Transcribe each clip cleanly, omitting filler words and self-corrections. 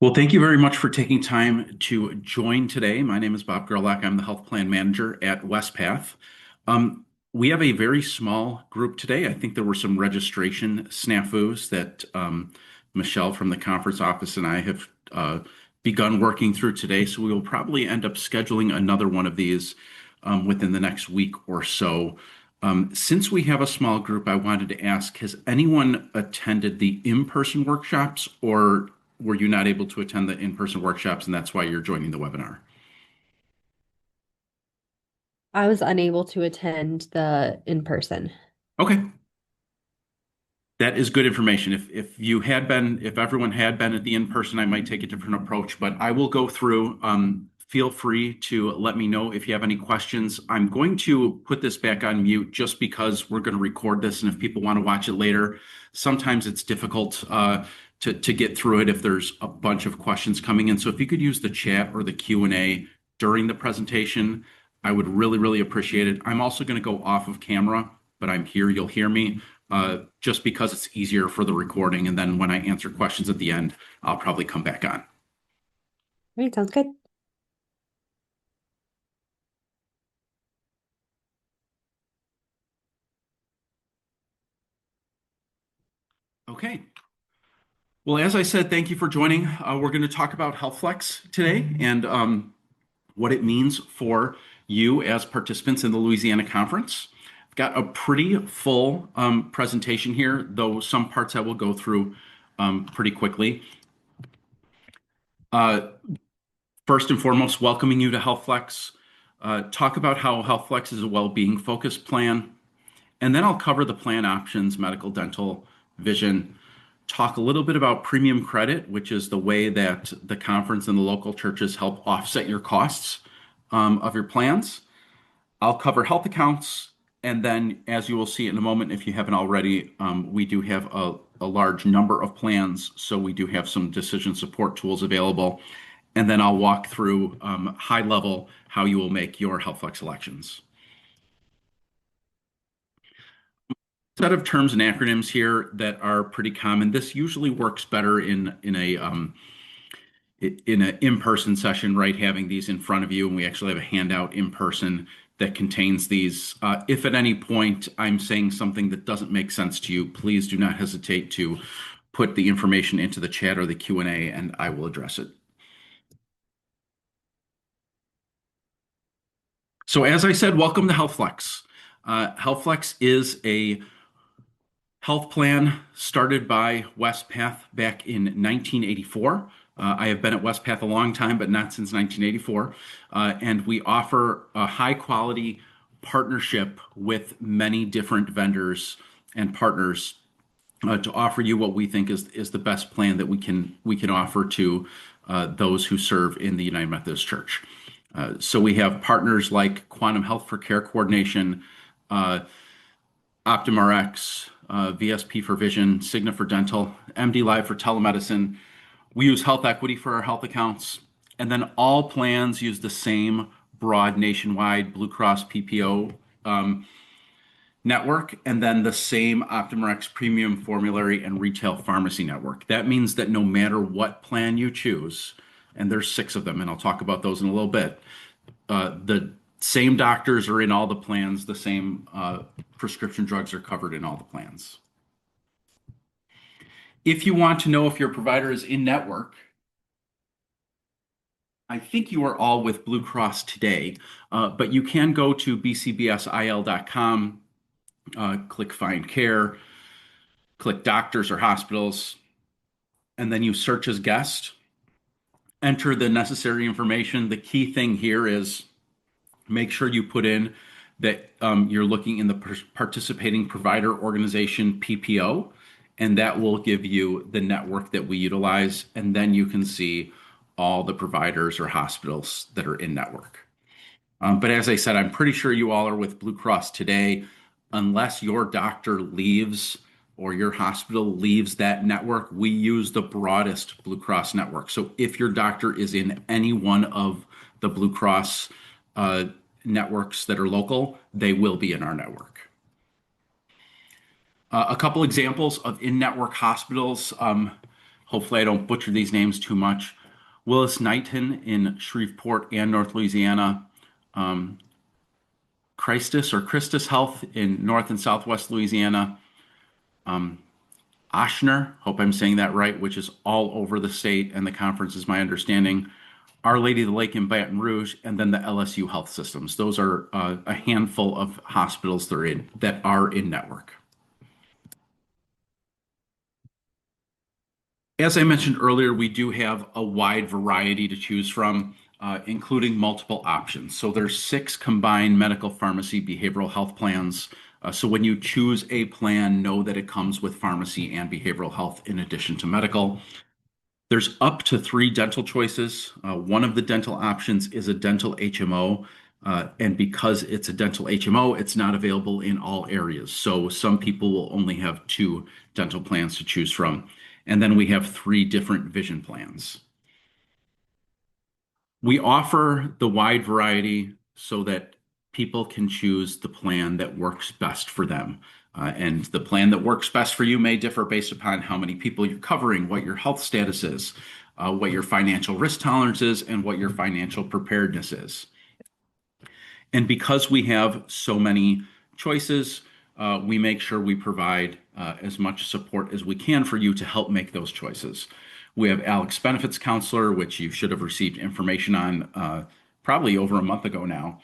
Well, thank you very much for taking time to join today. My name is Bob Gerlach. I'm the health plan manager at WestPath. We have a very small group today. I think there were some registration snafus that Michelle from the conference office and I have begun working through today. So we will probably end up scheduling another one of these within the next week or so. Since we have a small group, I wanted to ask, has anyone attended the in-person workshops, or were you not able to attend the in-person workshops and that's why you're joining the webinar? I was unable to attend the in-person. Okay, that is good information. If everyone had been at the in-person, I might take a different approach, but I will go through. Feel free to let me know if you have any questions. I'm going to put this back on mute just because we're going to record this, and if people want to watch it later, sometimes it's difficult to get through it if there's a bunch of questions coming in. So if you could use the chat or the Q&A during the presentation, I would really, really appreciate it. I'm also going to go off of camera, but I'm here. You'll hear me just because it's easier for the recording. And then when I answer questions at the end, I'll probably come back on. All right, sounds good. Okay. Well, as I said, thank you for joining. We're going to talk about HealthFlex today and what it means for you as participants in the Louisiana Conference. I've got a pretty full presentation here, though some parts I will go through pretty quickly. Uh, First and foremost, welcoming you to HealthFlex. Talk about how HealthFlex is a well-being focused plan. And then I'll cover the plan options, medical, dental, vision, talk a little bit about premium credit, which is the way that the conference and the local churches help offset your costs of your plans. I'll cover health accounts. And then, as you will see in a moment, if you haven't already, we do have a large number of plans. So we do have some decision support tools available. And then I'll walk through high level how you will make your HealthFlex selections. Set of terms and acronyms here that are pretty common. This usually works better in an in-person session, right? Having these in front of you, and we actually have a handout in person that contains these. If at any point I'm saying something that doesn't make sense to you, please do not hesitate to put the information into the chat or the Q&A, and I will address it. So as I said, welcome to HealthFlex. HealthFlex is a health plan started by WestPath back in 1984. I have been at WestPath a long time, but not since 1984. And we offer a high quality partnership with many different vendors and partners to offer you what we think is the best plan that we can offer to those who serve in the United Methodist Church. So we have partners like Quantum Health for Care Coordination, OptumRx, VSP for Vision, Cigna for Dental, MD Live for Telemedicine. We use Health Equity for our health accounts. And then all plans use the same broad nationwide Blue Cross PPO network, and then the same OptumRx premium formulary and retail pharmacy network. That means that no matter what plan you choose, and there's 6 of them, and I'll talk about those in a little bit, the same doctors are in all the plans, the same prescription drugs are covered in all the plans. If you want to know if your provider is in network, I think you are all with Blue Cross today, but you can go to bcbsil.com, click Find Care, click Doctors or Hospitals, and then you search as guest, enter the necessary information. The key thing here is make sure you put in that you're looking in the participating provider organization PPO, and that will give you the network that we utilize. And then you can see all the providers or hospitals that are in network. But as I said, I'm pretty sure you all are with Blue Cross today. Unless your doctor leaves or your hospital leaves that network, we use the broadest Blue Cross network. So if your doctor is in any one of the Blue Cross networks that are local, they will be in our network. A couple examples of in-network hospitals. Hopefully, I don't butcher these names too much. Willis Knighton in Shreveport and North Louisiana. Um, Christus Health in North and Southwest Louisiana. Um, Oshner, hope I'm saying that right, which is all over the state, and the conference is my understanding. Our Lady of the Lake in Baton Rouge, and then the LSU Health Systems. Those are a handful of hospitals that are in network. As I mentioned earlier, we do have a wide variety to choose from, including multiple options. So there's 6 combined medical pharmacy behavioral health plans. So when you choose a plan, know that it comes with pharmacy and behavioral health in addition to medical. There's up to 3 dental choices. One of the dental options is a dental HMO. And because it's a dental HMO, it's not available in all areas. So some people will only have 2 dental plans to choose from. And then we have 3 different vision plans. We offer the wide variety so that people can choose the plan that works best for them. And the plan that works best for you may differ based upon how many people you're covering, what your health status is, what your financial risk tolerance is, and what your financial preparedness is. And because we have so many choices, we make sure we provide as much support as we can for you to help make those choices. We have Alex Benefits Counselor, which you should have received information on probably over a month ago now.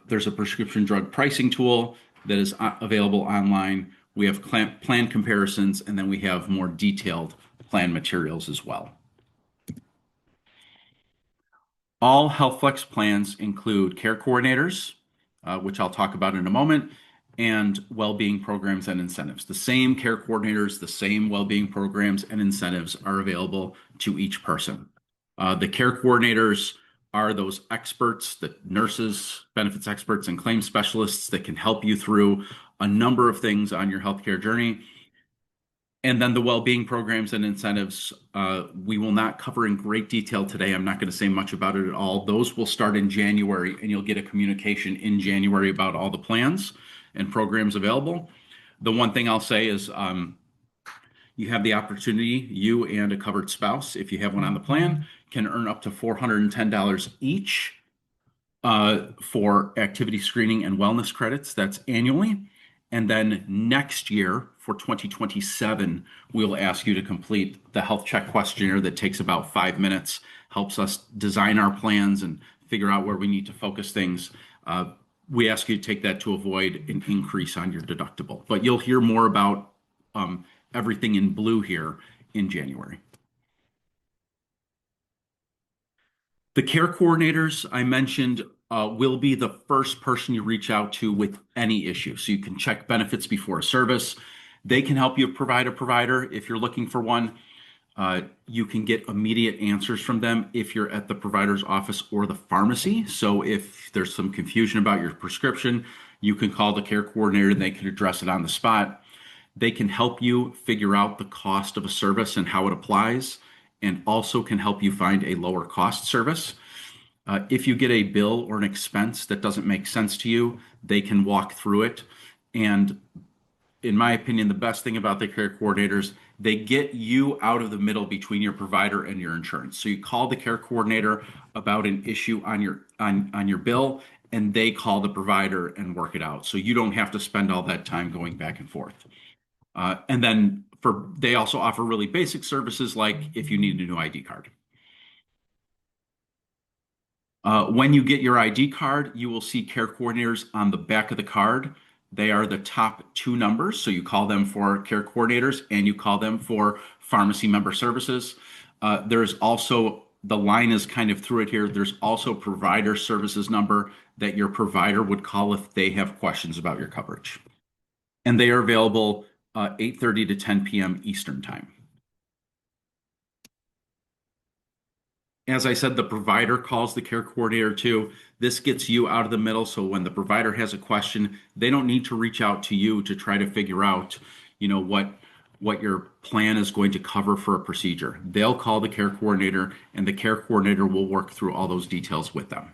There's a prescription drug pricing tool that is available online. We have plan comparisons, and then we have more detailed plan materials as well. All HealthFlex plans include care coordinators, which I'll talk about in a moment, and well-being programs and incentives. The same care coordinators, the same well-being programs and incentives are available to each person. The care coordinators are those experts, the nurses, benefits experts, and claims specialists that can help you through a number of things on your healthcare journey. And then the well-being programs and incentives, we will not cover in great detail today. I'm not going to say much about it at all. Those will start in January, and you'll get a communication in January about all the plans and programs available. The one thing I'll say is you have the opportunity, you and a covered spouse, if you have one on the plan, can earn up to $410 each for activity screening and wellness credits. That's annually. And then next year for 2027, we'll ask you to complete the health check questionnaire that takes about 5 minutes, helps us design our plans and figure out where we need to focus things. We ask you to take that to avoid an increase on your deductible. But you'll hear more about everything in blue here in January. The care coordinators I mentioned will be the first person you reach out to with any issue. So you can check benefits before a service. They can help you provide a provider if you're looking for one. You can get immediate answers from them if you're at the provider's office or the pharmacy. So if there's some confusion about your prescription, you can call the care coordinator and they can address it on the spot. They can help you figure out the cost of a service and how it applies, and also can help you find a lower cost service. If you get a bill or an expense that doesn't make sense to you, they can walk through it. And in my opinion, the best thing about the care coordinators, they get you out of the middle between your provider and your insurance. So you call the care coordinator about an issue on your bill, and they call the provider and work it out. So you don't have to spend all that time going back and forth. And then they also offer really basic services like if you need a new ID card. When you get your ID card, you will see care coordinators on the back of the card. They are the top 2 numbers. So you call them for care coordinators and you call them for pharmacy member services. There's also, the line is kind of through it here. There's also provider services number that your provider would call if they have questions about your coverage. And they are available 8:30 to 10 p.m. Eastern time. As I said, the provider calls the care coordinator too. This gets you out of the middle. So when the provider has a question, they don't need to reach out to you to try to figure out, what your plan is going to cover for a procedure. They'll call the care coordinator and the care coordinator will work through all those details with them.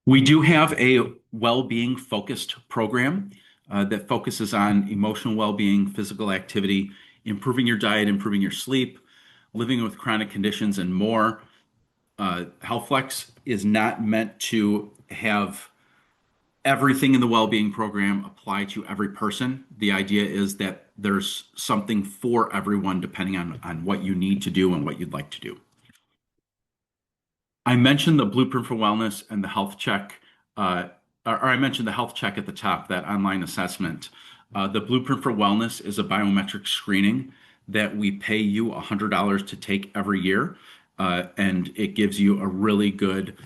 We do have a well-being focused program. that focuses on emotional well-being, physical activity, improving your diet, improving your sleep, living with chronic conditions, and more. HealthFlex is not meant to have everything in the well-being program apply to every person. The idea is that there's something for everyone depending on what you need to do and what you'd like to do. I mentioned the Blueprint for Wellness and the health check, or I mentioned the health check at the top, that online assessment. The Blueprint for Wellness is a biometric screening that we pay you $100 to take every year, and it gives you a really good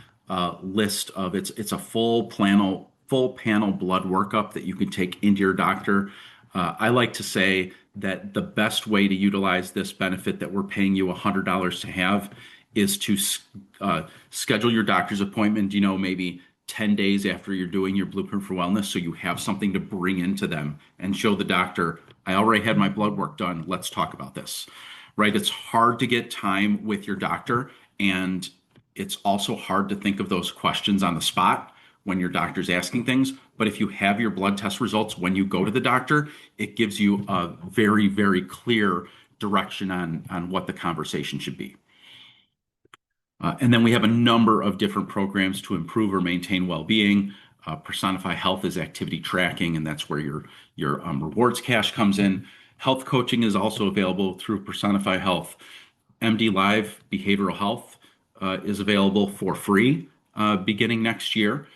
list of it's a full panel blood workup that you can take into your doctor. I like to say that the best way to utilize this benefit that we're paying you $100 to have is to schedule your doctor's appointment, maybe 10 days after you're doing your Blueprint for Wellness, so you have something to bring into them and show the doctor, I already had my blood work done. Let's talk about this, right? It's hard to get time with your doctor, and it's also hard to think of those questions on the spot when your doctor's asking things. But if you have your blood test results when you go to the doctor, it gives you a very, very clear direction on what the conversation should be. And then we have a number of different programs to improve or maintain well-being. Personify Health is activity tracking, and that's where your rewards cash comes in. Health coaching is also available through Personify Health. MD Live Behavioral Health is available for free beginning next year.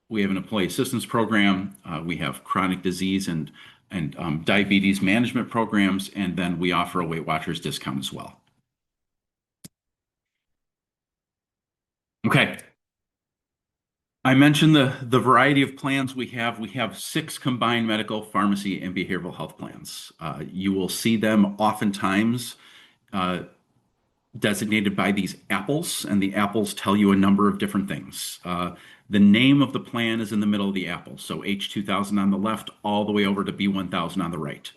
We have an employee assistance program. We have chronic disease and diabetes management programs, and then we offer a Weight Watchers discount as well. Okay. I mentioned the variety of plans we have. We have 6 combined medical, pharmacy, and behavioral health plans. You will see them oftentimes designated by these apples, and the apples tell you a number of different things. The name of the plan is in the middle of the apple, so H2000 on the left, all the way over to B1000 on the right.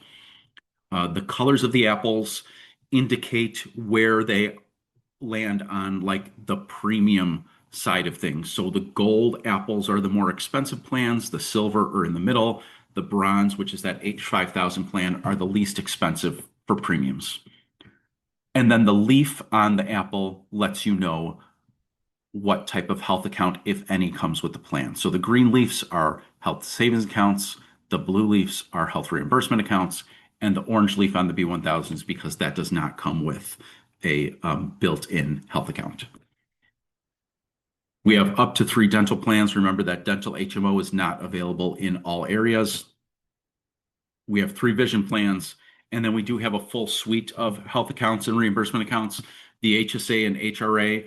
The colors of the apples indicate where they land on like the premium side of things. So the gold apples are the more expensive plans, the silver are in the middle, the bronze, which is that H5000 plan, are the least expensive for premiums. And then the leaf on the apple lets you know what type of health account, if any, comes with the plan. So the green leaves are health savings accounts, the blue leaves are health reimbursement accounts, and the orange leaf on the B1000 is because that does not come with a built-in health account. We have up to 3 dental plans. Remember that dental HMO is not available in all areas. We have 3 vision plans, and then we do have a full suite of health accounts and reimbursement accounts. The HSA and HRA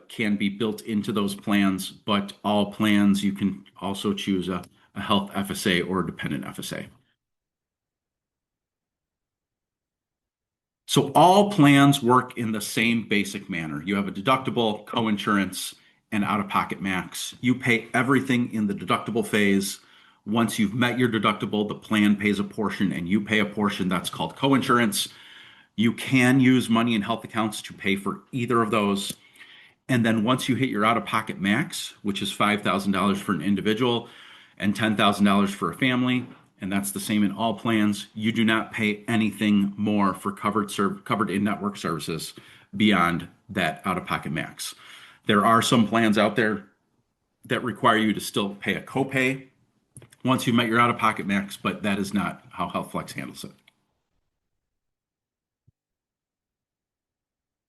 can be built into those plans, but all plans, you can also choose a health FSA or a dependent FSA. So all plans work in the same basic manner. You have a deductible, coinsurance, and out-of-pocket max. You pay everything in the deductible phase. Once you've met your deductible, the plan pays a portion and you pay a portion. That's called coinsurance. You can use money in health accounts to pay for either of those. And then once you hit your out-of-pocket max, which is $5,000 for an individual and $10,000 for a family, and that's the same in all plans, you do not pay anything more for covered in-network services beyond that out-of-pocket max. There are some plans out there that require you to still pay a copay once you've met your out-of-pocket max, but that is not how HealthFlex handles it.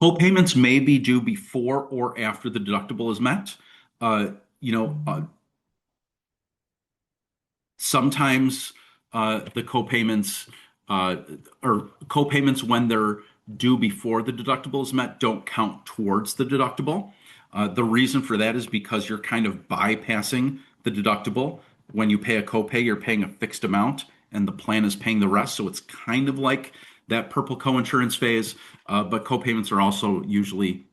Co-payments may be due before or after the deductible is met. Sometimes the co-payments or co-payments when they're due before the deductible is met don't count towards the deductible. The reason for that is because you're kind of bypassing the deductible. When you pay a copay, you're paying a fixed amount and the plan is paying the rest. So it's kind of like that purple coinsurance phase, but co-payments are also usually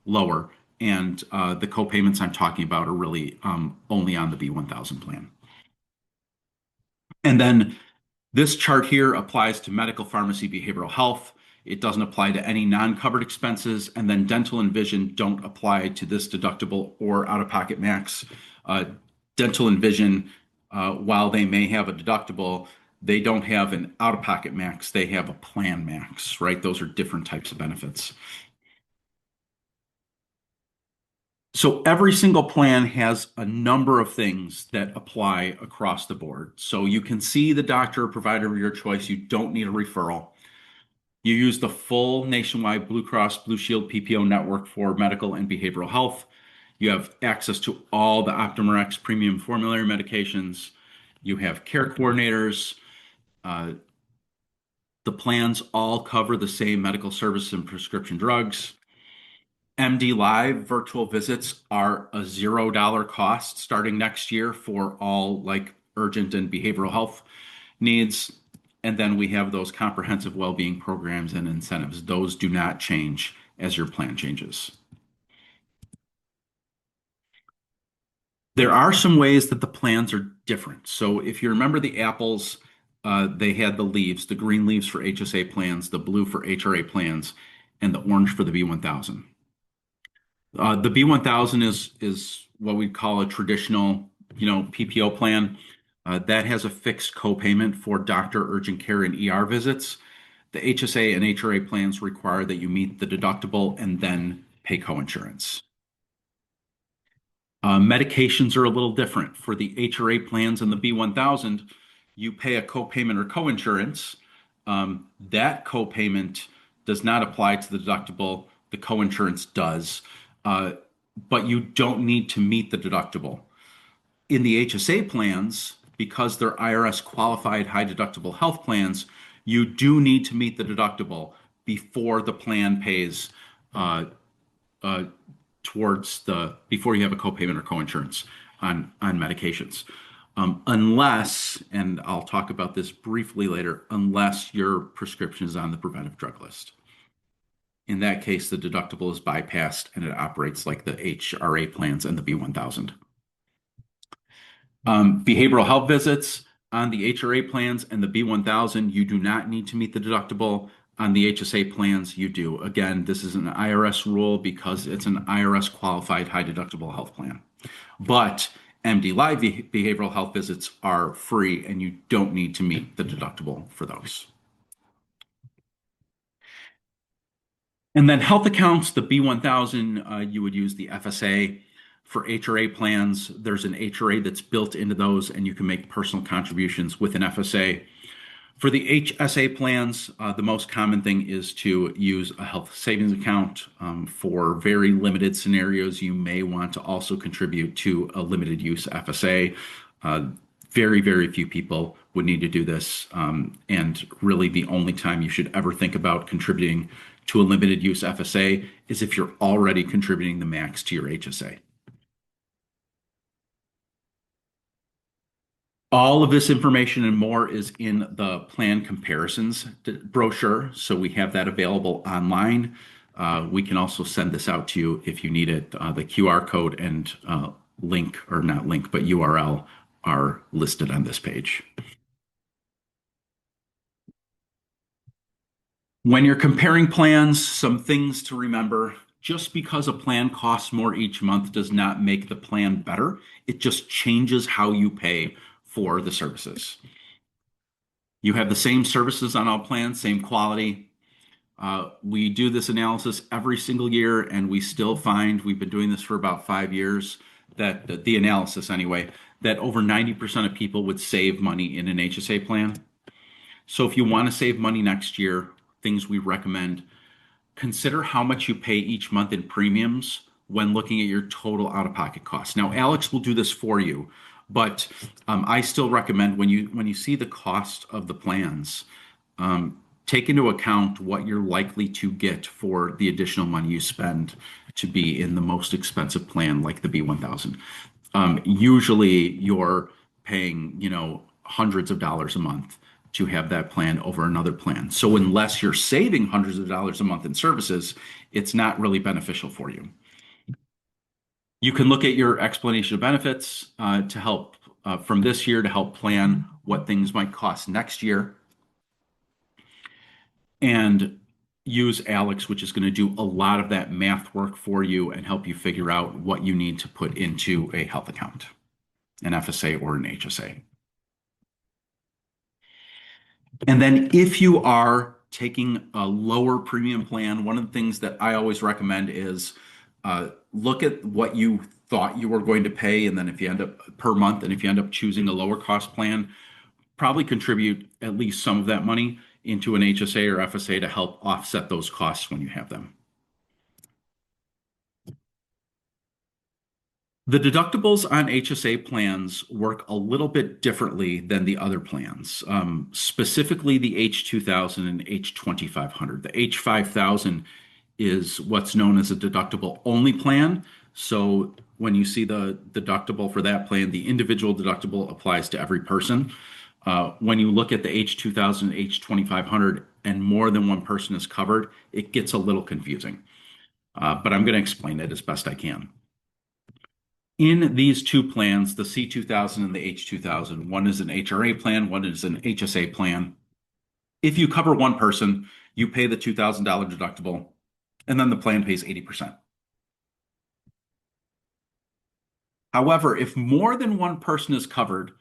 lower. And the co-payments I'm talking about are really only on the B1000 plan. And then this chart here applies to medical, pharmacy, behavioral health. It doesn't apply to any non-covered expenses. And then dental and vision don't apply to this deductible or out-of-pocket max. Dental and vision while they may have a deductible, they don't have an out-of-pocket max. They have a plan max, right? Those are different types of benefits. So every single plan has a number of things that apply across the board. So you can see the doctor or provider of your choice. You don't need a referral. You use the full nationwide Blue Cross Blue Shield PPO network for medical and behavioral health. You have access to all the OptumRx premium formulary medications. You have care coordinators. Uh, the plans all cover the same medical services and prescription drugs. MD Live virtual visits are a $0 cost starting next year for all like urgent and behavioral health needs. And then we have those comprehensive well-being programs and incentives. Those do not change as your plan changes. There are some ways that the plans are different. So if you remember the apples, they had the leaves, the green leaves for HSA plans, the blue for HRA plans, and the orange for the B1000. The B1000 is what we call a traditional, PPO plan. That has a fixed copayment for doctor urgent care and ER visits. The HSA and HRA plans require that you meet the deductible and then pay coinsurance. Medications are a little different. For the HRA plans and the B1000, you pay a copayment or coinsurance. That copayment does not apply to the deductible. The coinsurance does, but you don't need to meet the deductible. In the HSA plans, because they're IRS qualified high deductible health plans, you do need to meet the deductible before the plan pays uh, before you have a copayment or coinsurance on medications. Unless, and I'll talk about this briefly later, unless your prescription is on the preventive drug list. In that case, the deductible is bypassed and it operates like the HRA plans and the B1000. Behavioral health visits on the HRA plans and the B1000, you do not need to meet the deductible. On the HSA plans, you do. Again, this is an IRS rule because it's an IRS qualified high deductible health plan. But MD Live behavioral health visits are free and you don't need to meet the deductible for those. And then health accounts, the B1000, you would use the FSA. For HRA plans, there's an HRA that's built into those, and you can make personal contributions with an FSA. For the HSA plans, the most common thing is to use a health savings account. For very limited scenarios, you may want to also contribute to a limited use FSA. Very, very few people would need to do this. And really, the only time you should ever think about contributing to a limited use FSA is if you're already contributing the max to your HSA. All of this information and more is in the plan comparisons brochure. So we have that available online. We can also send this out to you if you need it. The QR code and link, or not link, but URL are listed on this page. When you're comparing plans, some things to remember. Just because a plan costs more each month does not make the plan better. It just changes how you pay for the services. You have the same services on all plans, same quality. We do this analysis every single year, and we still find, we've been doing this for about 5 years, that the analysis anyway, that over 90% of people would save money in an HSA plan. So if you want to save money next year, things we recommend: consider how much you pay each month in premiums when looking at your total out-of-pocket costs. Now, Alex will do this for you, but I still recommend when you see the cost of the plans, take into account what you're likely to get for the additional money you spend to be in the most expensive plan like the B1000. Usually you're paying, hundreds of dollars a month to have that plan over another plan. So unless you're saving hundreds of dollars a month in services, it's not really beneficial for you. You can look at your explanation of benefits to help from this year to help plan what things might cost next year. And use Alex, which is going to do a lot of that math work for you and help you figure out what you need to put into a health account. an FSA or an HSA. And then if you are taking a lower premium plan, one of the things that I always recommend is look at what you thought you were going to pay, and then if you end up per month, and if you end up choosing a lower cost plan, probably contribute at least some of that money into an HSA or FSA to help offset those costs when you have them. The deductibles on HSA plans work a little bit differently than the other plans, specifically the H2000 and H2500. The H5000 is what's known as a deductible only plan. So when you see the deductible for that plan, the individual deductible applies to every person. When you look at the H2000, H2500, and more than one person is covered, it gets a little confusing. But I'm going to explain it as best I can. In these two plans, the C2000 and the H2000, one is an HRA plan, one is an HSA plan. If you cover one person, you pay the $2,000 deductible, and then the plan pays 80%. However, if more than one person is covered,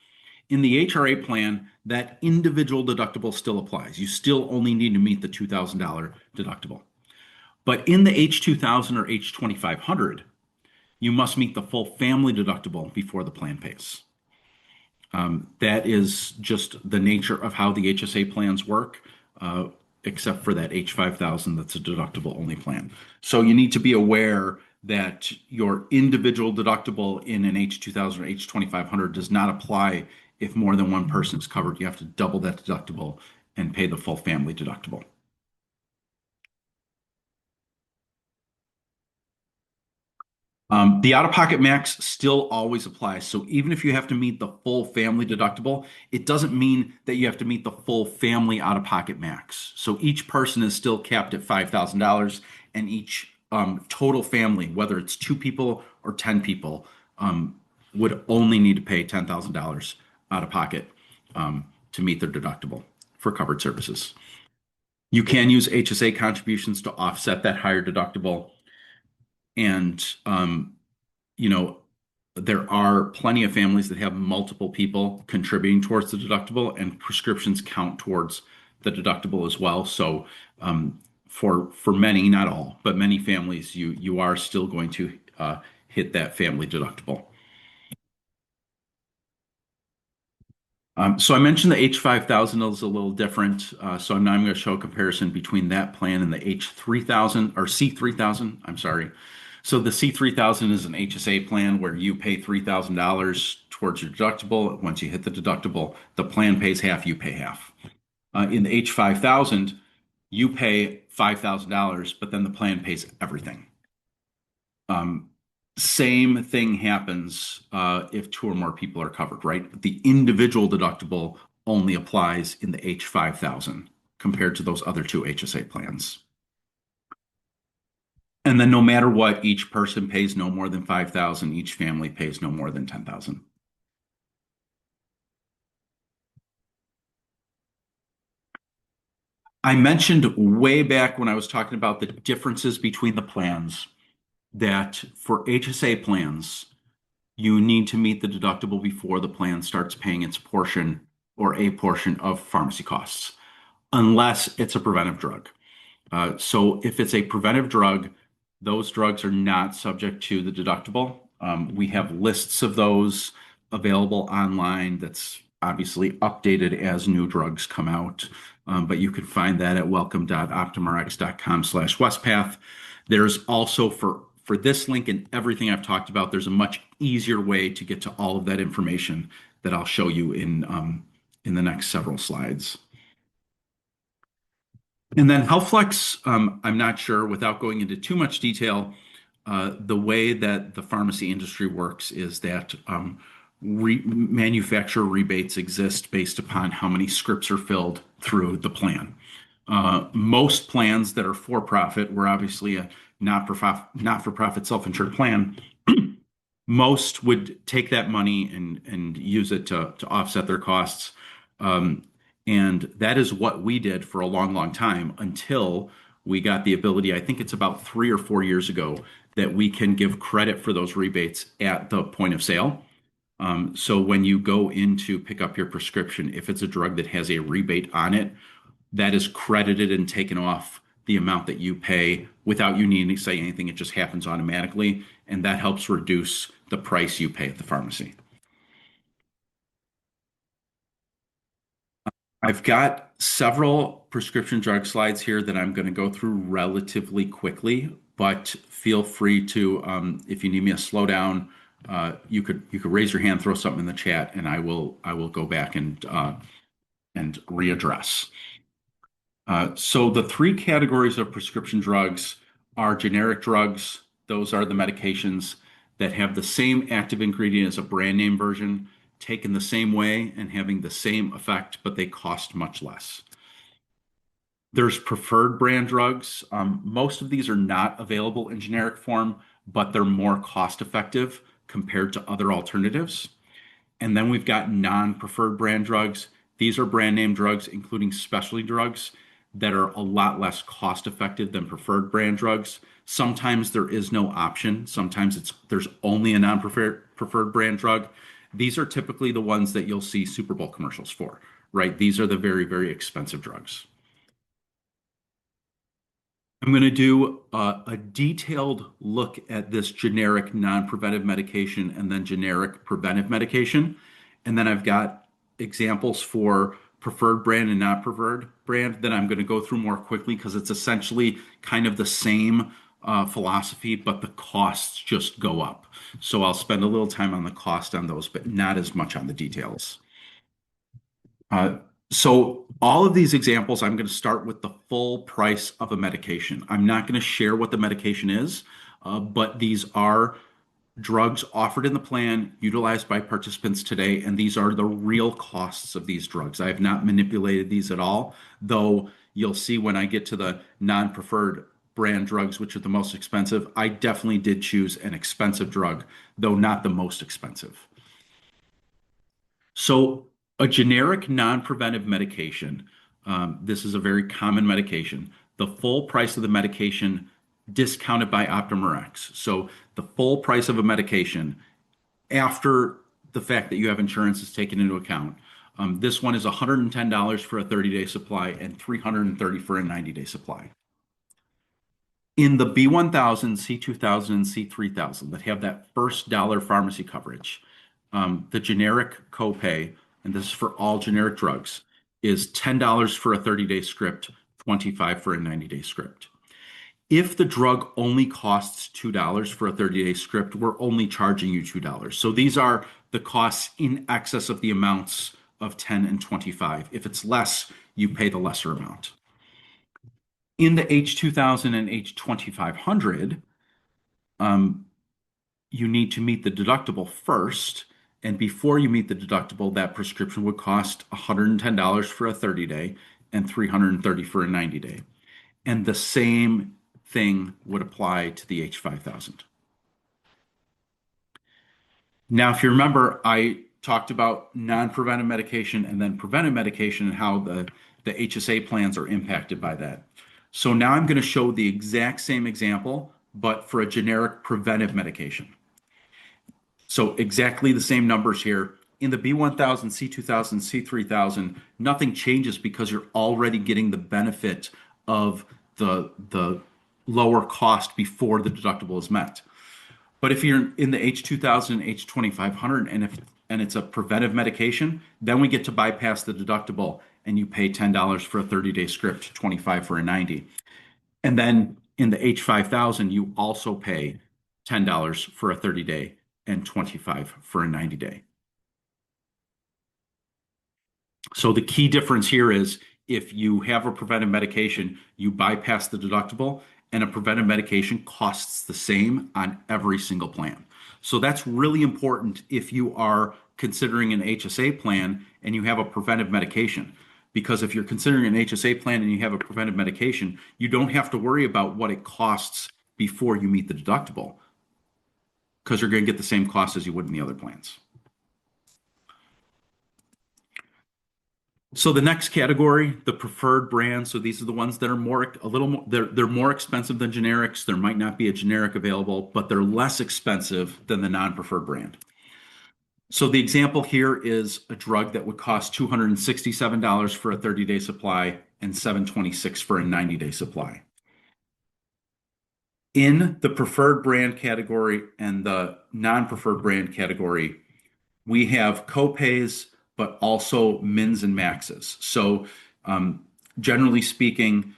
in the HRA plan, that individual deductible still applies. You still only need to meet the $2,000 deductible. But in the H2000 or H2500, you must meet the full family deductible before the plan pays. That is just the nature of how the HSA plans work, except for that H5000 that's a deductible only plan. So you need to be aware that your individual deductible in an H2000 or H2500 does not apply if more than one person is covered. You have to double that deductible and pay the full family deductible. The out-of-pocket max still always applies. So even if you have to meet the full family deductible, it doesn't mean that you have to meet the full family out-of-pocket max. So each person is still capped at $5,000, and each total family, whether it's 2 people or 10 people, would only need to pay $10,000 out of pocket to meet their deductible for covered services. You can use HSA contributions to offset that higher deductible. And, there are plenty of families that have multiple people contributing towards the deductible, and prescriptions count towards the deductible as well. So for many, not all, but many families, you are still going to hit that family deductible. So I mentioned the H5000 is a little different. So now I'm going to show a comparison between that plan and the H3000 or C3000. I'm sorry. So the C3000 is an HSA plan where you pay $3,000 towards your deductible. Once you hit the deductible, the plan pays half, you pay half. In the H5000, you pay $5,000, but then the plan pays everything. Same thing happens if 2 or more people are covered, right? The individual deductible only applies in the H5000 compared to those other 2 HSA plans. And then no matter what, each person pays no more than $5,000. Each family pays no more than $10,000. I mentioned way back when I was talking about the differences between the plans that for HSA plans, you need to meet the deductible before the plan starts paying its portion or a portion of pharmacy costs, unless it's a preventive drug. So if it's a preventive drug, those drugs are not subject to the deductible. We have lists of those available online that's obviously updated as new drugs come out. But you can find that at welcome.optumrx.com/westpath. There's also for this link and everything I've talked about, there's a much easier way to get to all of that information that I'll show you in the next several slides. And then HealthFlex, I'm not sure, without going into too much detail, the way that the pharmacy industry works is that manufacturer rebates exist based upon how many scripts are filled through the plan. Most plans that are for-profit, we're obviously a not-for-profit self-insured plan, most would take that money and use it to offset their costs. And that is what we did for a long, long time until we got the ability, I think it's about 3 or 4 years ago, that we can give credit for those rebates at the point of sale. So when you go in to pick up your prescription, if it's a drug that has a rebate on it, that is credited and taken off the amount that you pay without you needing to say anything. It just happens automatically, and that helps reduce the price you pay at the pharmacy. I've got several prescription drug slides here that I'm going to go through relatively quickly, but feel free to, if you need me to slow down, you could raise your hand, throw something in the chat, and I will go back and readdress. So the three categories of prescription drugs are generic drugs. Those are the medications that have the same active ingredient as a brand name version, taken the same way and having the same effect, but they cost much less. There's preferred brand drugs. Most of these are not available in generic form, but they're more cost effective compared to other alternatives. And then we've got non-preferred brand drugs. These are brand name drugs, including specialty drugs that are a lot less cost effective than preferred brand drugs. Sometimes there is no option. Sometimes there's only a non-preferred brand drug. These are typically the ones that you'll see Super Bowl commercials for, right? These are the very, very expensive drugs. I'm going to do a detailed look at this generic non-preventive medication and then generic preventive medication. And then I've got examples for preferred brand and not preferred brand that I'm going to go through more quickly because it's essentially kind of the same philosophy, but the costs just go up. So I'll spend a little time on the cost on those, but not as much on the details. Uh, so all of these examples, I'm going to start with the full price of a medication. I'm not going to share what the medication is, but these are drugs offered in the plan, utilized by participants today, and these are the real costs of these drugs. I have not manipulated these at all, though you'll see when I get to the non-preferred brand drugs, which are the most expensive, I definitely did choose an expensive drug, though not the most expensive. So, a generic non-preventive medication, this is a very common medication. The full price of the medication discounted by OptumRx. So, the full price of a medication after the fact that you have insurance is taken into account. This one is $110 for a 30-day supply and $330 for a 90-day supply. In the B1000, C2000, and C3000 that have that first dollar pharmacy coverage, the generic copay, and this is for all generic drugs, is $10 for a 30-day script, $25 for a 90-day script. If the drug only costs $2 for a 30-day script, we're only charging you $2. So these are the costs in excess of the amounts of 10 and 25. If it's less, you pay the lesser amount. In the H2000 and H2500, you need to meet the deductible first. And before you meet the deductible, that prescription would cost $110 for a 30-day and $330 for a 90-day. And the same thing would apply to the H5000. Now, if you remember, I talked about non-preventive medication and then preventive medication and how the HSA plans are impacted by that. So now I'm going to show the exact same example, but for a generic preventive medication. So exactly the same numbers here. In the B1000, C2000, C3000, nothing changes because you're already getting the benefit of the lower cost before the deductible is met. But if you're in the H2000, H2500, and it's a preventive medication, then we get to bypass the deductible and you pay $10 for a 30-day script, $25 for a 90. And then in the H5000, you also pay $10 for a 30-day and $25 for a 90-day. So the key difference here is if you have a preventive medication, you bypass the deductible, and a preventive medication costs the same on every single plan. So that's really important if you are considering an HSA plan and you have a preventive medication. Because if you're considering an HSA plan and you have a preventive medication, you don't have to worry about what it costs before you meet the deductible, because you're going to get the same cost as you would in the other plans. So the next category, the preferred brands. So these are the ones that are a little more, they're more expensive than generics. There might not be a generic available, but they're less expensive than the non-preferred brand. So the example here is a drug that would cost $267 for a 30-day supply and $726 for a 90-day supply. In the preferred brand category and the non-preferred brand category, we have copays, but also mins and maxes. So, um, generally speaking,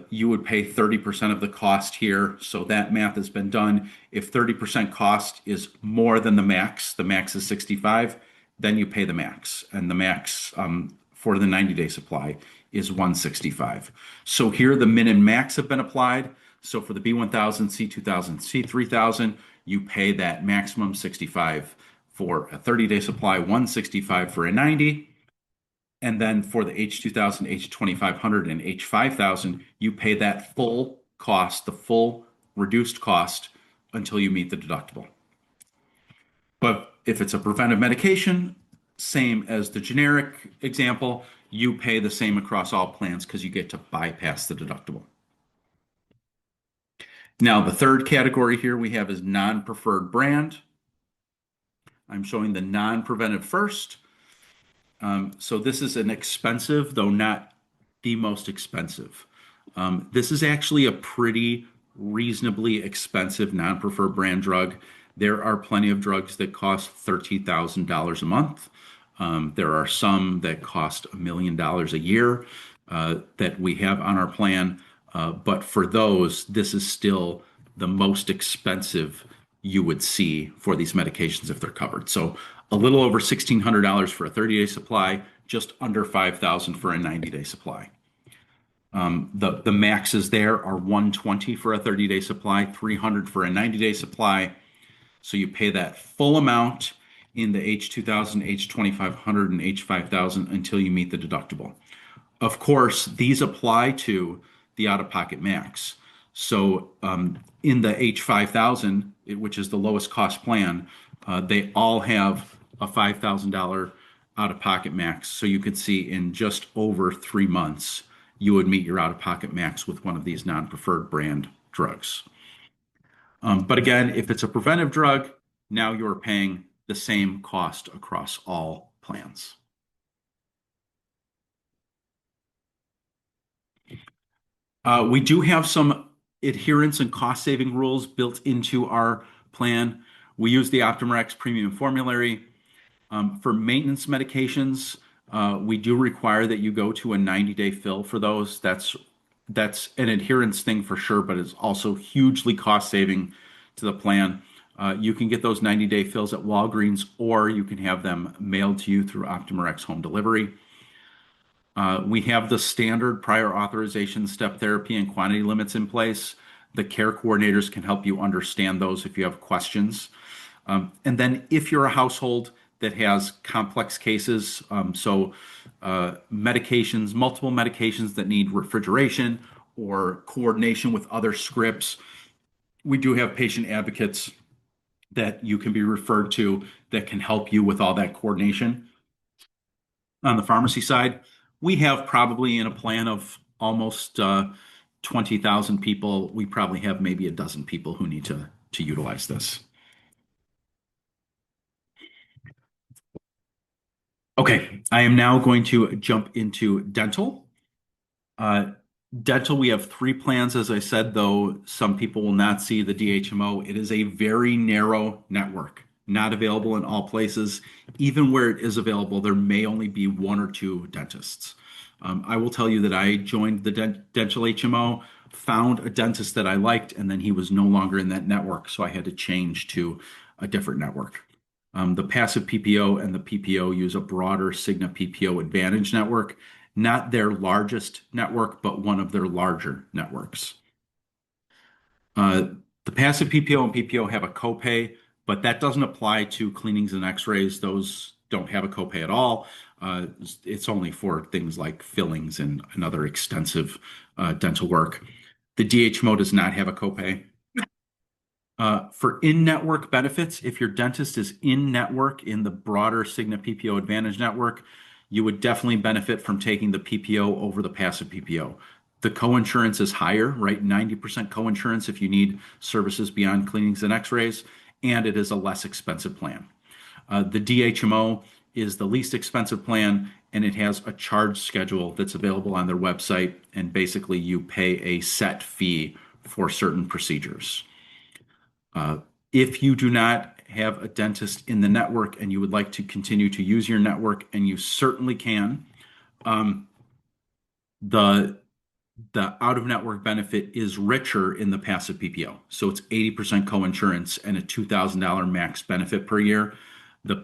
you would pay 30% of the cost here. So that math has been done. If 30% cost is more than the max is 65, then you pay the max. And the max for the 90-day supply is 165. So here the min and max have been applied. So for the B1000, C2000, C3000, you pay that maximum 65 for a 30-day supply, 165 for a 90. And then for the H2000, H2500, and H5000, you pay that full cost, the full reduced cost until you meet the deductible. But if it's a preventive medication, same as the generic example, you pay the same across all plans because you get to bypass the deductible. Now, the third category here we have is non-preferred brand. I'm showing the non-preventive first. So this is an expensive, though not the most expensive. This is actually a pretty reasonably expensive non-preferred brand drug. There are plenty of drugs that cost $30,000 a month. There are some that cost $1 million a year that we have on our plan. But for those, this is still the most expensive you would see for these medications if they're covered. So a little over $1,600 for a 30-day supply, just under $5,000 for a 90-day supply. The maxes there are 120 for a 30-day supply, 300 for a 90-day supply. So you pay that full amount in the H2000, H2500, and H5000 until you meet the deductible. Of course, these apply to the out-of-pocket max. So in the H5000, which is the lowest cost plan, they all have a $5,000 out-of-pocket max. So you could see in just over 3 months, you would meet your out-of-pocket max with one of these non-preferred brand drugs. But again, if it's a preventive drug, now you're paying the same cost across all plans. We do have some adherence and cost-saving rules built into our plan. We use the OptumRx Premium Formulary. For maintenance medications, we do require that you go to a 90-day fill for those. That's an adherence thing for sure, but it's also hugely cost-saving to the plan. You can get those 90-day fills at Walgreens, or you can have them mailed to you through OptumRx home delivery. We have the standard prior authorization, step therapy, and quantity limits in place. The care coordinators can help you understand those if you have questions. And then if you're a household that has complex cases, medications, multiple medications that need refrigeration or coordination with other scripts, we do have patient advocates that you can be referred to that can help you with all that coordination. On the pharmacy side, we have probably in a plan of almost 20,000 people, we probably have maybe a dozen people who need to utilize this. Okay, I am now going to jump into dental. Dental, we have 3 plans, as I said, though some people will not see the DHMO. It is a very narrow network, not available in all places. Even where it is available, there may only be 1 or 2 dentists. I will tell you that I joined the dental HMO, found a dentist that I liked, and then he was no longer in that network, so I had to change to a different network. The passive PPO and the PPO use a broader Cigna PPO Advantage network, not their largest network, but one of their larger networks. The passive PPO and PPO have a copay, but that doesn't apply to cleanings and x-rays. Those don't have a copay at all. It's only for things like fillings and other extensive dental work. The DHMO does not have a copay. For in-network benefits, if your dentist is in-network in the broader Cigna PPO Advantage network, you would definitely benefit from taking the PPO over the passive PPO. The coinsurance is higher, right? 90% coinsurance if you need services beyond cleanings and x-rays, and it is a less expensive plan. The DHMO is the least expensive plan, and it has a charge schedule that's available on their website. And basically, you pay a set fee for certain procedures. If you do not have a dentist in the network and you would like to continue to use your network, and you certainly can, the the out-of-network benefit is richer in the passive PPO. So it's 80% coinsurance and a $2,000 max benefit per year. The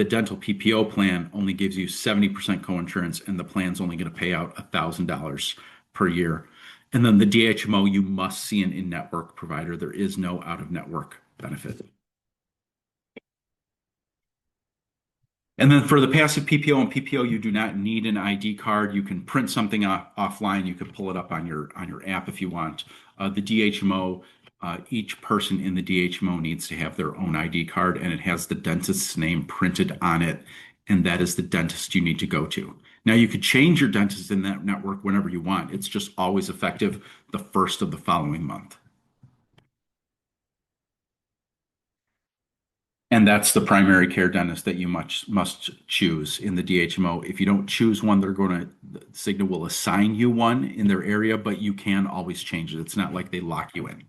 dental PPO plan only gives you 70% coinsurance, and the plan's only going to pay out $1,000 per year. And then the DHMO, you must see an in-network provider. There is no out-of-network benefit. And then for the passive PPO and PPO, you do not need an ID card. You can print something offline. You can pull it up on your app if you want. The DHMO, each person in the DHMO needs to have their own ID card, and it has the dentist's name printed on it, and that is the dentist you need to go to. Now, you could change your dentist in that network whenever you want. It's just always effective the first of the following month. And that's the primary care dentist that you must choose in the DHMO. If you don't choose one, Cigna will assign you one in their area, but you can always change it. It's not like they lock you in.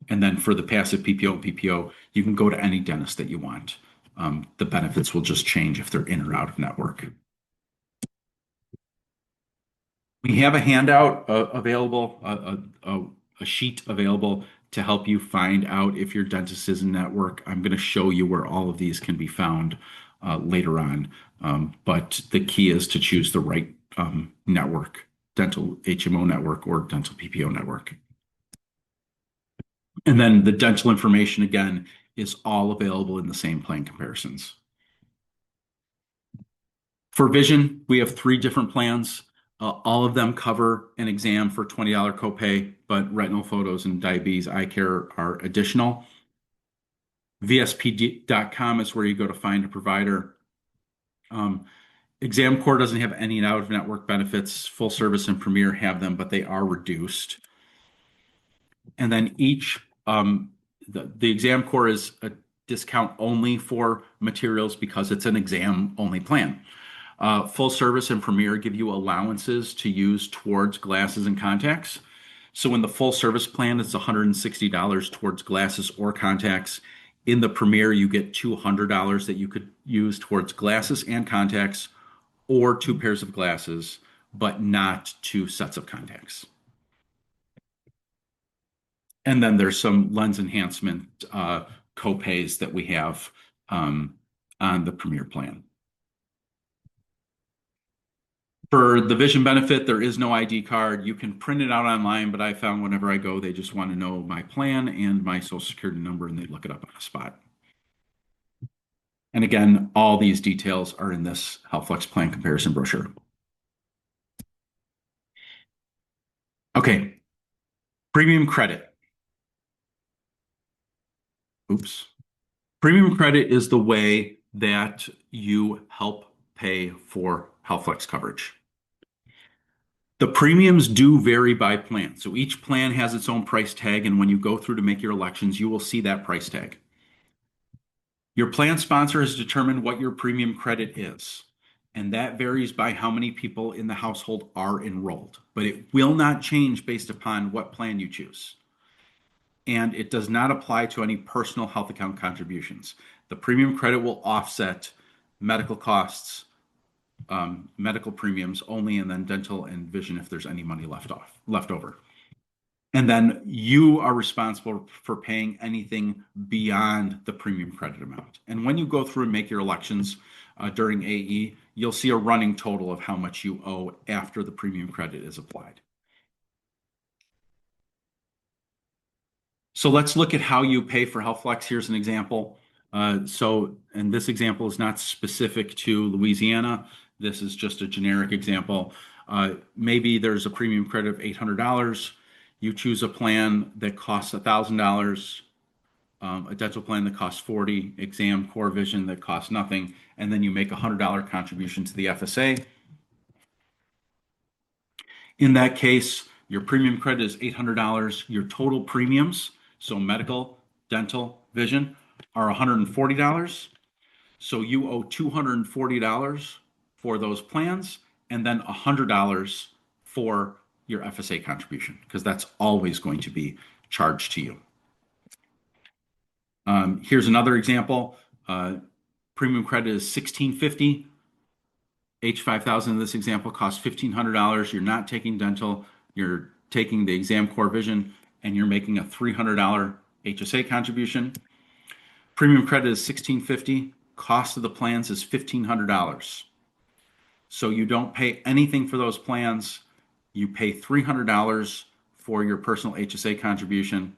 And then for the passive PPO and PPO, you can go to any dentist that you want. The benefits will just change if they're in or out of network. We have a handout available, a sheet available to help you find out if your dentist is in network. I'm going to show you where all of these can be found later on. But the key is to choose the right network, dental HMO network or dental PPO network. And then the dental information, again, is all available in the same plan comparisons. For vision, we have 3 different plans. All of them cover an exam for $20 copay, but retinal photos and diabetes eye care are additional. VSP.com is where you go to find a provider. ExamCore doesn't have any out-of-network benefits. Full Service and Premier have them, but they are reduced. And then the ExamCore is a discount only for materials because it's an exam-only plan. Full Service and Premier give you allowances to use towards glasses and contacts. So in the Full Service plan, it's $160 towards glasses or contacts. In the Premier, you get $200 that you could use towards glasses and contacts, or 2 pairs of glasses, but not 2 sets of contacts. And then there's some lens enhancement copays that we have on the Premier plan. For the vision benefit, there is no ID card. You can print it out online, but I found whenever I go, they just want to know my plan and my social security number, and they look it up on the spot. And again, all these details are in this HealthFlex plan comparison brochure. Okay, premium credit. Oops. Premium credit is the way that you help pay for HealthFlex coverage. The premiums do vary by plan. So each plan has its own price tag, and when you go through to make your elections, you will see that price tag. Your plan sponsor has determined what your premium credit is, and that varies by how many people in the household are enrolled, but it will not change based upon what plan you choose. And it does not apply to any personal health account contributions. The premium credit will offset medical costs, medical premiums only, and then dental and vision if there's any money left over. And then you are responsible for paying anything beyond the premium credit amount. And when you go through and make your elections during AE, you'll see a running total of how much you owe after the premium credit is applied. So let's look at how you pay for HealthFlex. Here's an example. And this example is not specific to Louisiana. This is just a generic example. Maybe there's a premium credit of $800. You choose a plan that costs $1,000, a dental plan that costs $40, exam, core vision that costs nothing, and then you make a $100 contribution to the FSA. In that case, your premium credit is $800. Your total premiums, so medical, dental, vision, are $140. So you owe $240 for those plans and then $100 for your FSA contribution because that's always going to be charged to you. Here's another example. Premium credit is $1,650. H5000 in this example costs $1,500. You're not taking dental, you're taking the exam core vision, and you're making a $300 HSA contribution. Premium credit is $1,650. Cost of the plans is $1,500. So you don't pay anything for those plans. You pay $300 for your personal HSA contribution.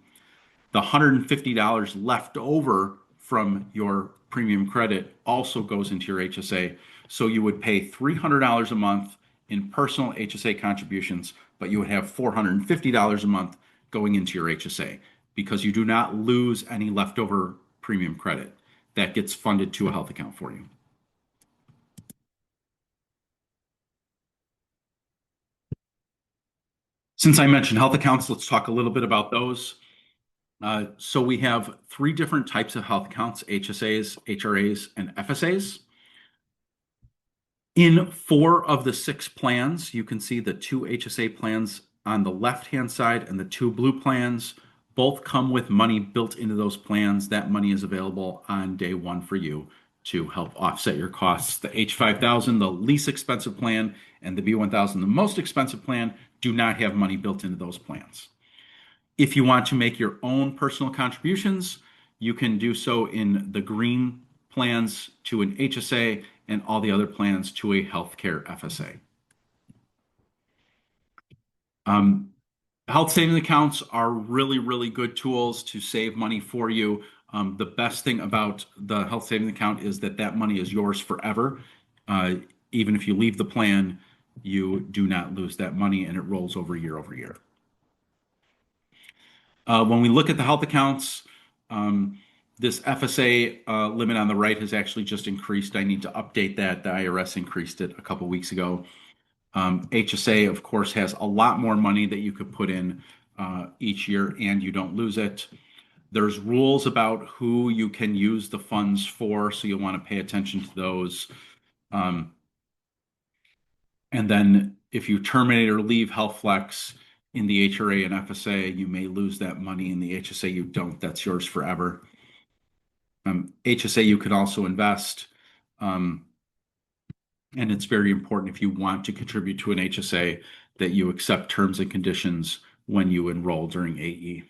The $150 left over from your premium credit also goes into your HSA. So you would pay $300 a month in personal HSA contributions, but you would have $450 a month going into your HSA because you do not lose any leftover premium credit. That gets funded to a health account for you. Since I mentioned health accounts, let's talk a little bit about those. So we have three different types of health accounts: HSAs, HRAs, and FSAs. In 4 of the 6 plans, you can see the 2 HSA plans on the left-hand side and the 2 blue plans. Both come with money built into those plans. That money is available on day one for you to help offset your costs. The H5000, the least expensive plan, and the B1000, the most expensive plan, do not have money built into those plans. If you want to make your own personal contributions, you can do so in the green plans to an HSA and all the other plans to a healthcare FSA. Health savings accounts are really, really good tools to save money for you. The best thing about the health savings account is that that money is yours forever. Even if you leave the plan, you do not lose that money and it rolls over year over year. When we look at the health accounts, this FSA limit on the right has actually just increased. I need to update that. The IRS increased it a couple weeks ago. HSA, of course, has a lot more money that you could put in each year and you don't lose it. There's rules about who you can use the funds for, so you'll want to pay attention to those. And then if you terminate or leave HealthFlex in the HRA and FSA, you may lose that money. In the HSA, you don't. That's yours forever. HSA, you can also invest. And it's very important if you want to contribute to an HSA that you accept terms and conditions when you enroll during AE.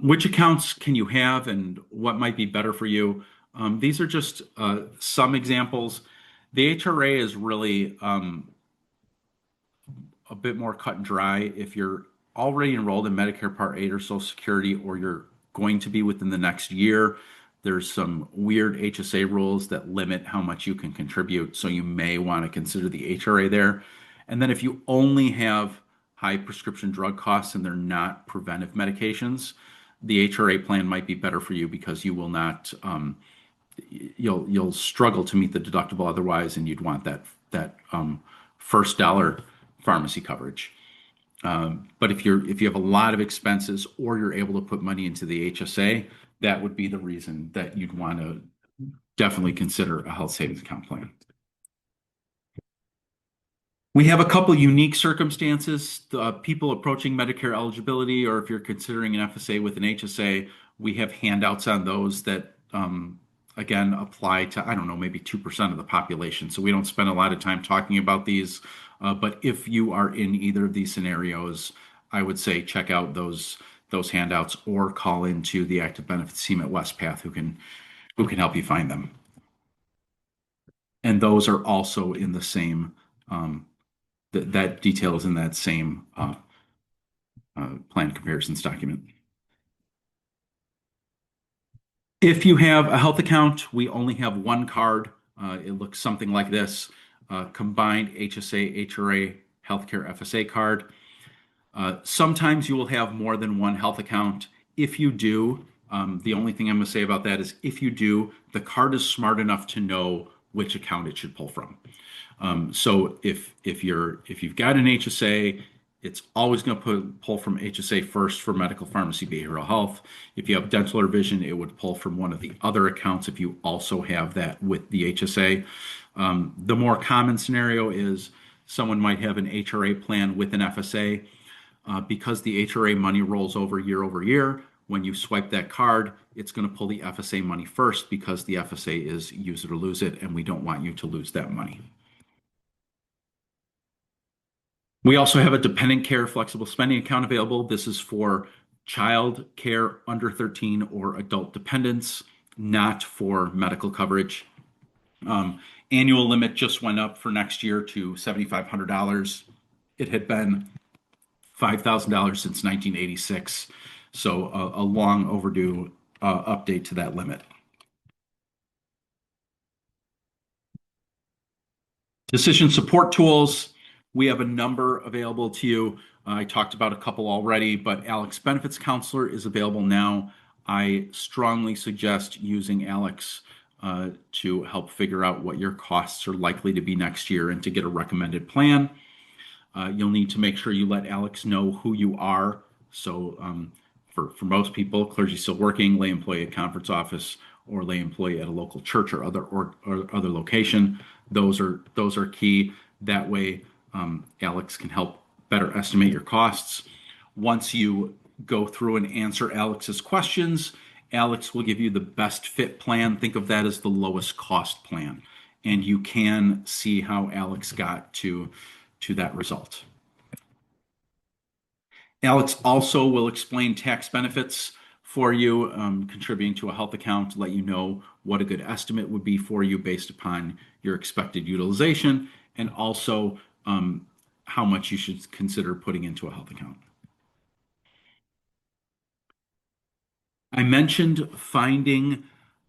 Which accounts can you have and what might be better for you? These are just some examples. The HRA is really a bit more cut and dry. If you're already enrolled in Medicare Part 8 or Social Security, or you're going to be within the next year, there's some weird HSA rules that limit how much you can contribute. So you may want to consider the HRA there. And then if you only have high prescription drug costs and they're not preventive medications, the HRA plan might be better for you because you will not, you'll struggle to meet the deductible otherwise, and you'd want that first dollar pharmacy coverage. But if you have a lot of expenses or you're able to put money into the HSA, that would be the reason that you'd want to definitely consider a health savings account plan. We have a couple unique circumstances. People approaching Medicare eligibility, or if you're considering an FSA with an HSA, we have handouts on those that, again, apply to, I don't know, maybe 2% of the population. So we don't spend a lot of time talking about these. But if you are in either of these scenarios, I would say check out those handouts or call into the active benefits team at Westpath who can help you find them. And those are also in the same, that detail is in that same plan comparisons document. If you have a health account, we only have one card. It looks something like this. Combined HSA, HRA, healthcare FSA card. Sometimes you will have more than one health account. If you do, the only thing I'm going to say about that is if you do, the card is smart enough to know which account it should pull from. So if you've got an HSA It's always going to pull from HSA first for medical, pharmacy, behavioral health. If you have dental or vision, it would pull from one of the other accounts if you also have that with the HSA. The more common scenario is someone might have an HRA plan with an FSA. Because the HRA money rolls over year, when you swipe that card, it's going to pull the FSA money first because the FSA is use it or lose it, and we don't want you to lose that money. We also have a dependent care flexible spending account available. This is for child care under 13 or adult dependents, not for medical coverage. Annual limit just went up for next year to $7,500. It had been $5,000 since 1986, so a long overdue update to that limit. Decision support tools, we have a number available to you. I talked about a couple already, but Alex Benefits Counselor is available now. I strongly suggest using Alex to help figure out what your costs are likely to be next year and to get a recommended plan. You'll need to make sure you let Alex know who you are. So for most people, clergy still working, lay employee at conference office, or lay employee at a local church or other location. Those are key. That way, Alex can help better estimate your costs. Once you go through and answer Alex's questions, Alex will give you the best fit plan. Think of that as the lowest cost plan, and you can see how Alex got to that result. Alex also will explain tax benefits for you, contributing to a health account to let you know what a good estimate would be for you based upon your expected utilization, and also how much you should consider putting into a health account. I mentioned finding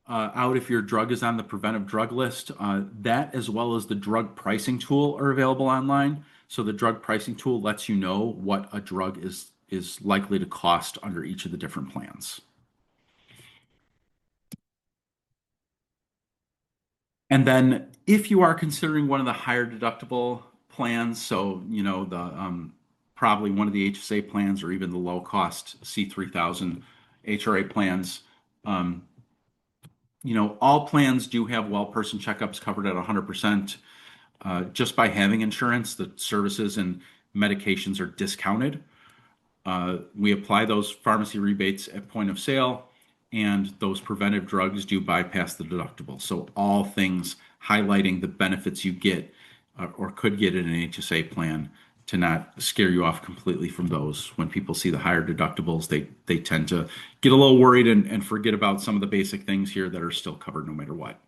out if your drug is on the preventive drug list. That, as well as the drug pricing tool, are available online. So the drug pricing tool lets you know what a drug is likely to cost under each of the different plans. And then if you are considering one of the higher deductible plans, so the probably one of the HSA plans or even the low cost C3000 HRA plans, all plans do have well-person checkups covered at 100%. Just by having insurance, the services and medications are discounted. We apply those pharmacy rebates at point of sale, and those preventive drugs do bypass the deductible. So all things highlighting the benefits you get or could get in an HSA plan, to not scare you off completely from those. When people see the higher deductibles, they tend to get a little worried and forget about some of the basic things here that are still covered no matter what.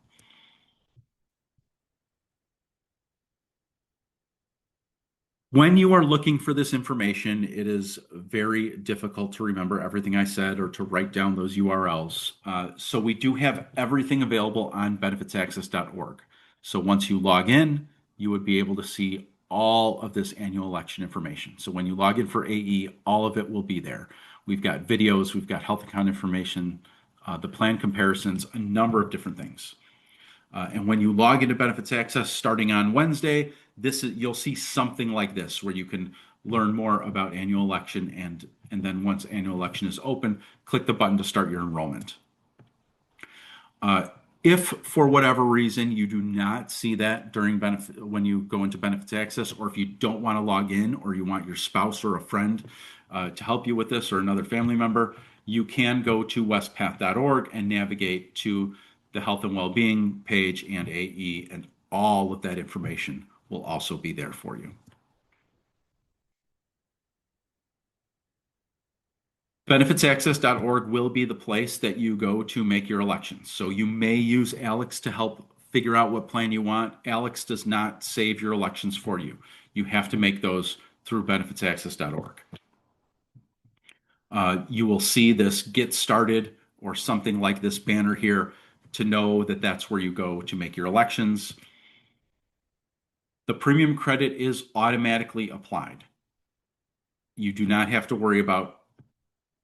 When you are looking for this information, it is very difficult to remember everything I said or to write down those URLs. So we do have everything available on benefitsaccess.org. So once you log in, you would be able to see all of this annual election information. So when you log in for AE, all of it will be there. We've got videos, we've got health account information, the plan comparisons, a number of different things. And when you log into Benefits Access starting on Wednesday, you'll see something like this where you can learn more about annual election, and then once annual election is open, click the button to start your enrollment. If for whatever reason you do not see that when you go into Benefits Access, or if you don't want to log in, or you want your spouse or a friend to help you with this, or another family member, you can go to westpath.org and navigate to the Health and Wellbeing page and AE, and all of that information will also be there for you. Benefitsaccess.org will be the place that you go to make your elections. So you may use Alex to help figure out what plan you want. Alex does not save your elections for you. You have to make those through benefitsaccess.org. You will see this Get Started or something like this banner here to know that that's where you go to make your elections. The premium credit is automatically applied. You do not have to worry about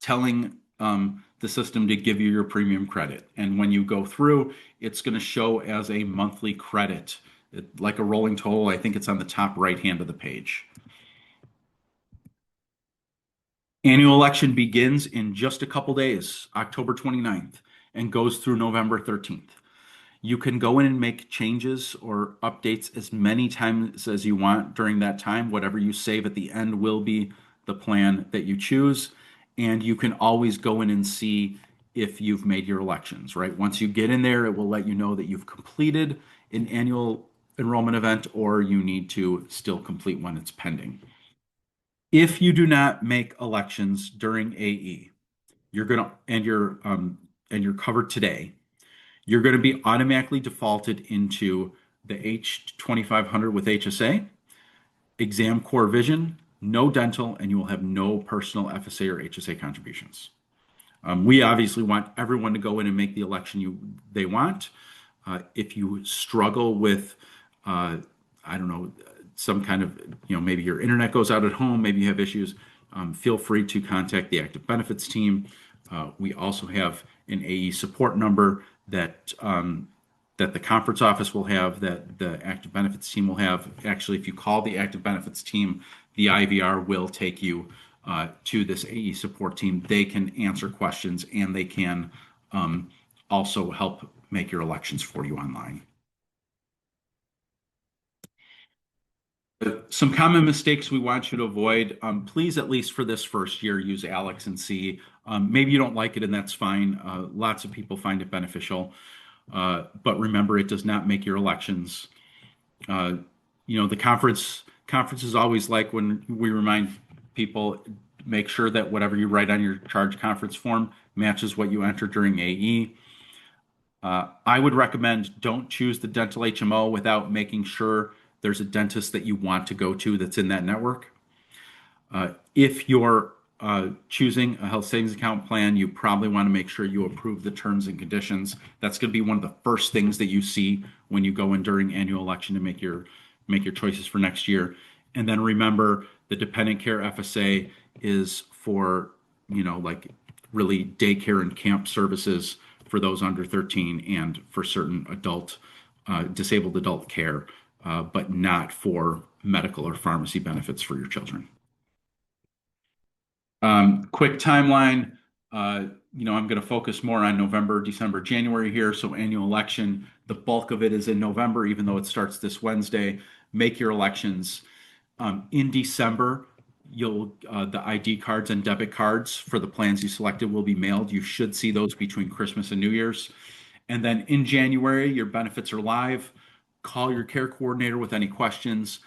telling the system to give you your premium credit. And when you go through, it's going to show as a monthly credit, like a rolling total. I think it's on the top right hand of the page. Annual election begins in just a couple days, October 29th, and goes through November 13th. You can go in and make changes or updates as many times as you want during that time. Whatever you save at the end will be the plan that you choose. And you can always go in and see if you've made your elections, right? Once you get in there, it will let you know that you've completed an annual enrollment event or you need to still complete one it's pending. If you do not make elections during AE, you're gonna and you're covered today, you're going to be automatically defaulted into the H2500 with HSA, exam core vision, no dental, and you will have no personal FSA or HSA contributions. We obviously want everyone to go in and make the election they want. If you struggle with, I don't know, some kind of, maybe your internet goes out at home, maybe you have issues, feel free to contact the active benefits team. We also have an AE support number that the conference office will have, that the active benefits team will have. Actually, if you call the active benefits team, the IVR will take you to this AE support team. They can answer questions and they can also help make your elections for you online. Some common mistakes we want you to avoid. Please, at least for this first year, use Alex and see. Maybe you don't like it, and that's fine. Lots of people find it beneficial. But remember, it does not make your elections. The conference is always like when we remind people, make sure that whatever you write on your charge conference form matches what you enter during AE. I would recommend don't choose the dental HMO without making sure there's a dentist that you want to go to that's in that network. If you're choosing a health savings account plan, you probably want to make sure you approve the terms and conditions. That's going to be one of the first things that you see when you go in during annual election to make your choices for next year. And then remember, the dependent care FSA is for, like really daycare and camp services for those under 13 and for certain disabled adult care, but not for medical or pharmacy benefits for your children. Quick timeline. I'm going to focus more on November, December, January here. So annual election, the bulk of it is in November, even though it starts this Wednesday. Make your elections. In December, the ID cards and debit cards for the plans you selected will be mailed. You should see those between Christmas and New Year's. And then in January, your benefits are live. Call your care coordinator with any questions.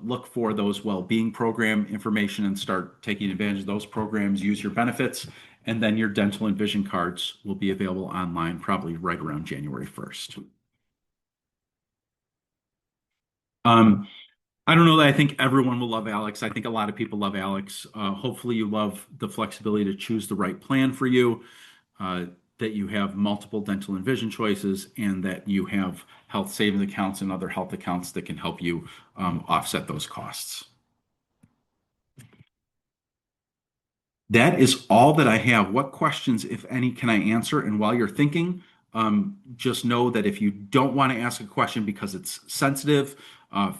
Look for those well-being program information and start taking advantage of those programs. Use your benefits, and then your dental and vision cards will be available online probably right around January 1st. I don't know that I think everyone will love Alex. I think a lot of people love Alex. Hopefully, you love the flexibility to choose the right plan for you, that you have multiple dental and vision choices, and that you have health savings accounts and other health accounts that can help you offset those costs. That is all that I have. What questions, if any, can I answer? And while you're thinking, just know that if you don't want to ask a question because it's sensitive,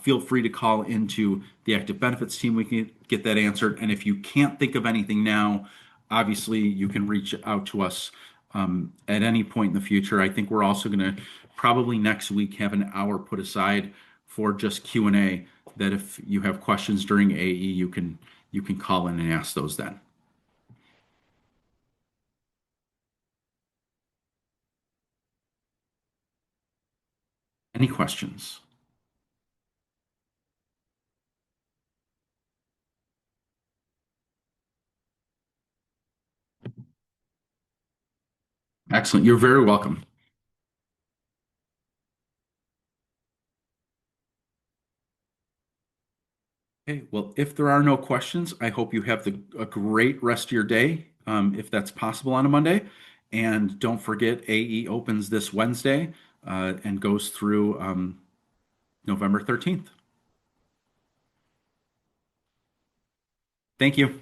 feel free to call into the active benefits team. We can get that answered. And if you can't think of anything now, obviously you can reach out to us at any point in the future. I think we're also going to probably next week have an hour put aside for just Q&A, that if you have questions during AE, you can call in and ask those then. Any questions? Excellent. You're very welcome. Okay, well, if there are no questions, I hope you have a great rest of your day, if that's possible on a Monday. And don't forget, AE opens this Wednesday and goes through November 13th. Thank you.